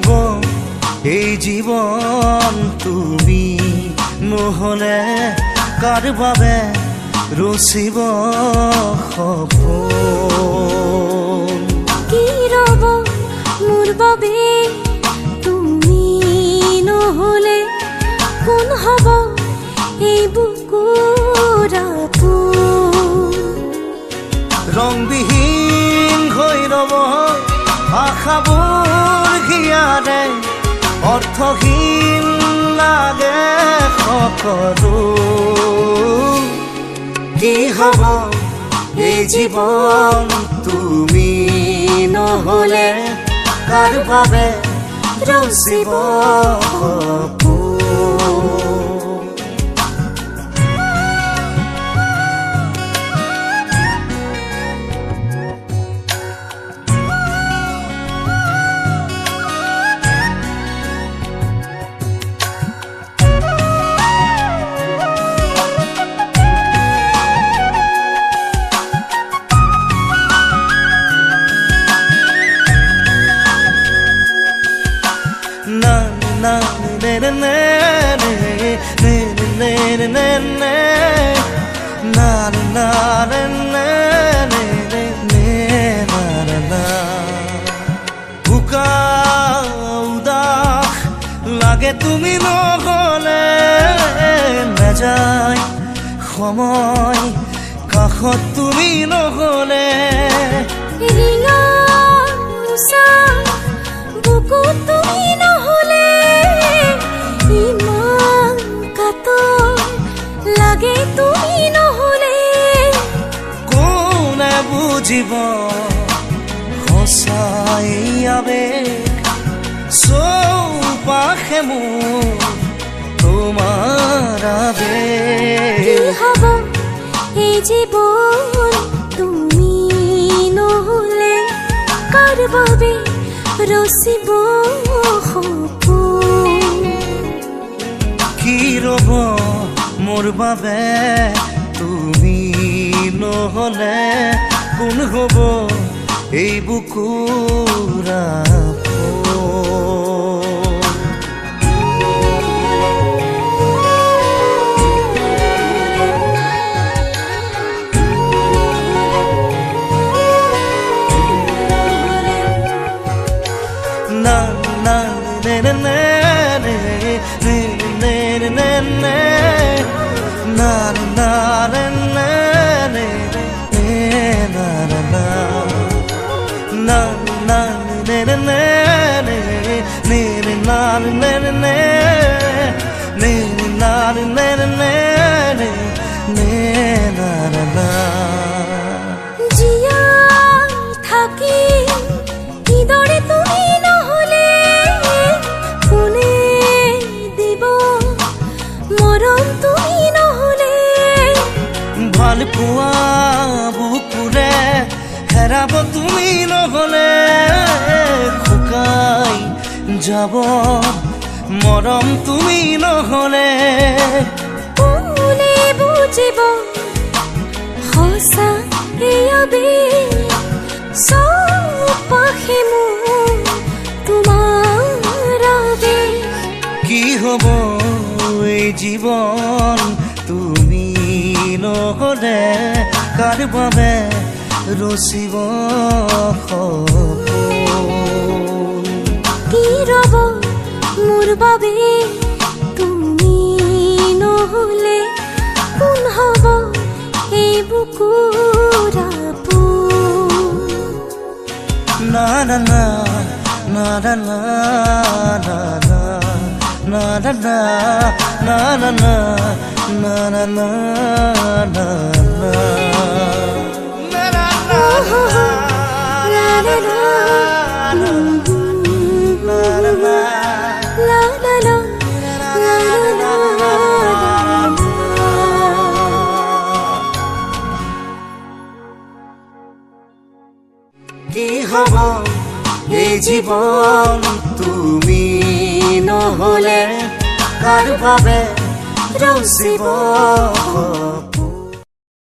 হব এই জীবন তুমি নহলে কাৰ বাবে ৰচিব সপোন কি ৰব মোৰ বাবে তুমি নহলে কোন হব এই বুকুৰ আপোন ৰংবিহীন হৈ ৰব আশাবোৰ হিয়াৰে অৰ্থহীন লাগে সকলো কি হব এই জীৱন তুমি নহলে কাৰ বাবে ৰচিব সপোন লাগে তুমি নহলে নাযায় সময় কাষত তুমি নহলে ৰিঙা উষা বুকু তুমি নহলে ইমান কাতৰ লাগে তুমি নহলে কোনে বুজিব সঁচাই আবেগ চৌপাশে মোৰ তোমাৰ আবেগ কি হব এই জীৱন তুমি নহলে কাৰ বাবে ৰচিব সপোন কি ৰব মোৰ বাবে তুমি নহলে কোন হব এই বুকুৰ জীয়াই থাকি কিদৰে তুমি নহলে কোনে দিব মৰম তুমি নহলে ভাল পোৱা বুকুৰে হেৰাব তুমি নহলে শুকাই যাব মৰম তুমি নহলে কোনে বুজিব সঁচা এই আবেগ চৌপাশে মোৰ তোমাৰ আবেগ কি হব এই জীৱন তুমি নহলে কাৰ বাবে ৰচিব সপোন কি ৰব মোৰ বাবে তুমি নহলে কোন হব এই বুকুৰ আপোন না না না না না না না na na na na na na na na na na কি হব এই জীবন তুমি নহলে কাৰ বাবে ৰচিব